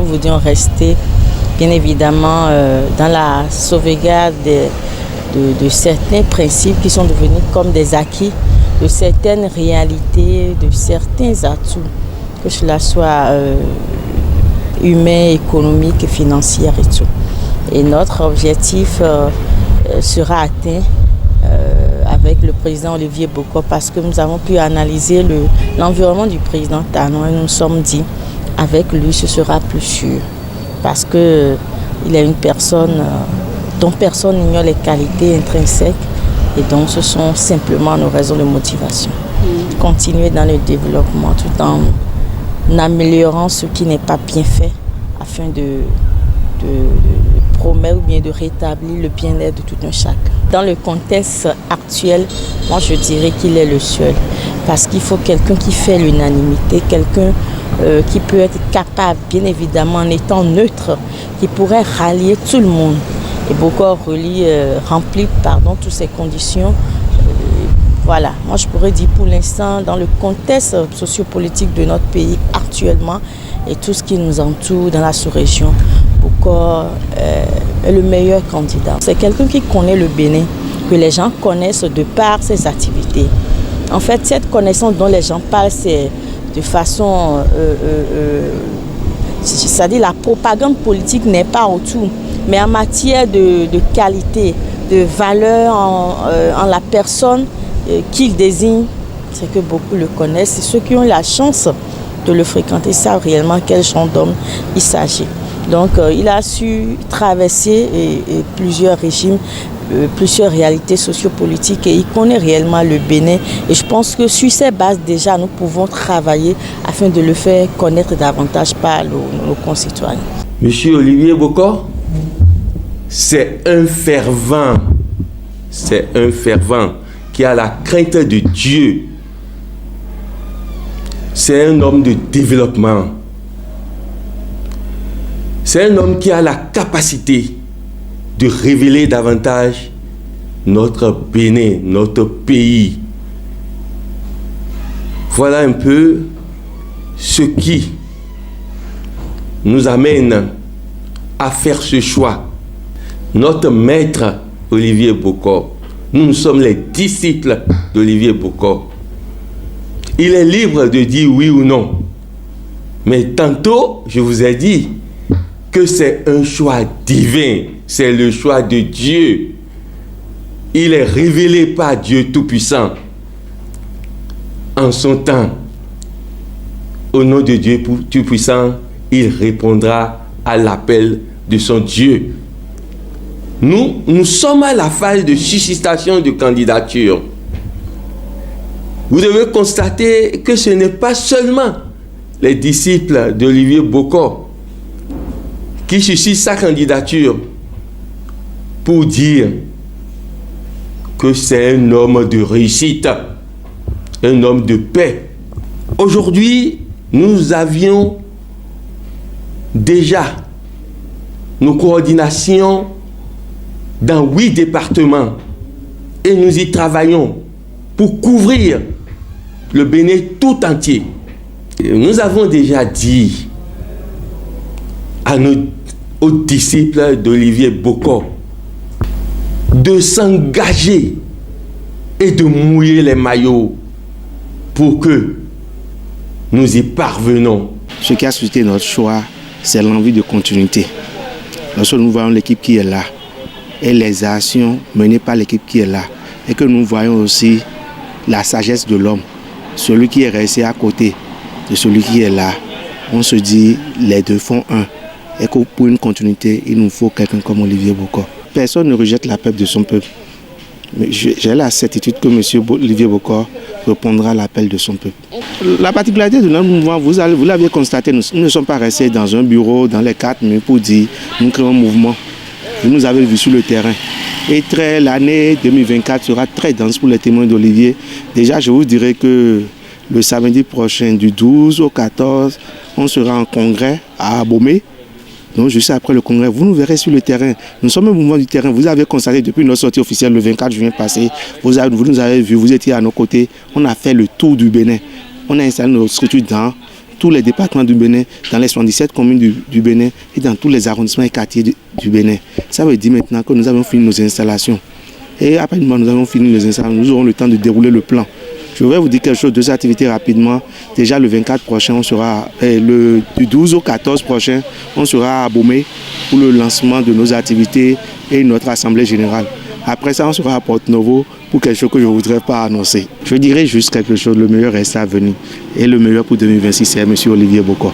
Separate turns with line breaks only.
voulions rester, bien évidemment, dans la sauvegarde de certains principes qui sont devenus comme des acquis, de certaines réalités, de certains atouts, que cela soit humain, économique, financier et tout. Et notre objectif sera atteint avec le président Olivier Bokor parce que nous avons pu analyser l'environnement du président Talon et nous nous sommes dit avec lui ce sera plus sûr parce qu'il est une personne dont personne n'ignore les qualités intrinsèques et donc ce sont simplement nos raisons de motivation. Continuer dans le développement tout en améliorant ce qui n'est pas bien fait afin de promettre ou bien de rétablir le bien-être de tout un chacun. Dans le contexte actuel, moi je dirais qu'il est le seul parce qu'il faut quelqu'un qui fait l'unanimité, quelqu'un qui peut être capable, bien évidemment en étant neutre, qui pourrait rallier tout le monde. Et Bokor remplit toutes ces conditions. Voilà, moi je pourrais dire pour l'instant, dans le contexte sociopolitique de notre pays actuellement et tout ce qui nous entoure dans la sous-région, Bokor est le meilleur candidat. C'est quelqu'un qui connaît le Bénin, que les gens connaissent de par ses activités. En fait, cette connaissance dont les gens parlent, c'est de façon... c'est-à-dire la propagande politique n'est pas autour, mais en matière de qualité, de valeur en la personne qu'il désigne, c'est que beaucoup le connaissent. Et ceux qui ont la chance de le fréquenter savent réellement quel genre d'homme il s'agit. Donc il a su traverser plusieurs régimes, plusieurs réalités sociopolitiques et il connaît réellement le Bénin. Et je pense que sur ces bases déjà, nous pouvons travailler afin de le faire connaître davantage par nos concitoyens.
Monsieur Olivier Bokor, c'est un fervent qui a la crainte de Dieu. C'est un homme de développement. C'est un homme qui a la capacité de révéler davantage notre Bénin, notre pays. Voilà un peu ce qui nous amène à faire ce choix. Notre maître Olivier Bokor, nous sommes les disciples d'Olivier Bokor. Il est libre de dire oui ou non. Mais tantôt, je vous ai dit que c'est un choix divin, c'est le choix de Dieu. Il est révélé par Dieu Tout-Puissant. En son temps, au nom de Dieu Tout-Puissant, il répondra à l'appel de son Dieu. Nous sommes à la phase de suscitation de candidature. Vous devez constater que ce n'est pas seulement les disciples d'Olivier Bokor qui suscitent sa candidature pour dire que c'est un homme de réussite, un homme de paix. Aujourd'hui, nous avions déjà nos coordinations dans 8 départements et nous y travaillons pour couvrir le Bénin tout entier. Nous avons déjà dit aux disciples d'Olivier Bokor de s'engager et de mouiller les maillots pour que nous y parvenons.
Ce qui a suscité notre choix, c'est l'envie de continuité. Lorsque nous voyons l'équipe qui est là et les actions menées par l'équipe qui est là, et que nous voyons aussi la sagesse de l'homme, celui qui est resté à côté de celui qui est là, on se dit les deux font un. Et que pour une continuité, il nous faut quelqu'un comme Olivier Bokor. Personne ne rejette l'appel de son peuple. Mais j'ai la certitude que M. Olivier Bokor répondra à l'appel de son peuple. La particularité de notre mouvement, vous l'avez constaté, nous ne sommes pas restés dans un bureau, dans les 4 murs pour dire nous créons un mouvement. Vous nous avez vu sur le terrain. Et l'année 2024 sera très dense pour les témoins d'Olivier. Déjà, je vous dirais que le samedi prochain, du 12 au 14, on sera en congrès à Abomey. Donc, juste après le congrès, vous nous verrez sur le terrain. Nous sommes un mouvement du terrain. Vous avez constaté depuis notre sortie officielle le 24 juin passé, vous nous avez vu, vous étiez à nos côtés. On a fait le tour du Bénin. On a installé nos structures dans tous les départements du Bénin, dans les 77 communes du Bénin et dans tous les arrondissements et quartiers du Bénin. Ça veut dire maintenant que nous avons fini nos installations. Et après nous avons fini les installations, nous aurons le temps de dérouler le plan. Je voudrais vous dire quelque chose de ces activités rapidement. Déjà le 24 prochain, on sera, du 12 au 14 prochain, on sera à Bomé pour le lancement de nos activités et notre assemblée générale. Après ça, on sera à Porto-Novo pour quelque chose que je ne voudrais pas annoncer. Je dirais juste quelque chose, le meilleur reste à venir. Et le meilleur pour 2026, c'est M. Olivier Bokor.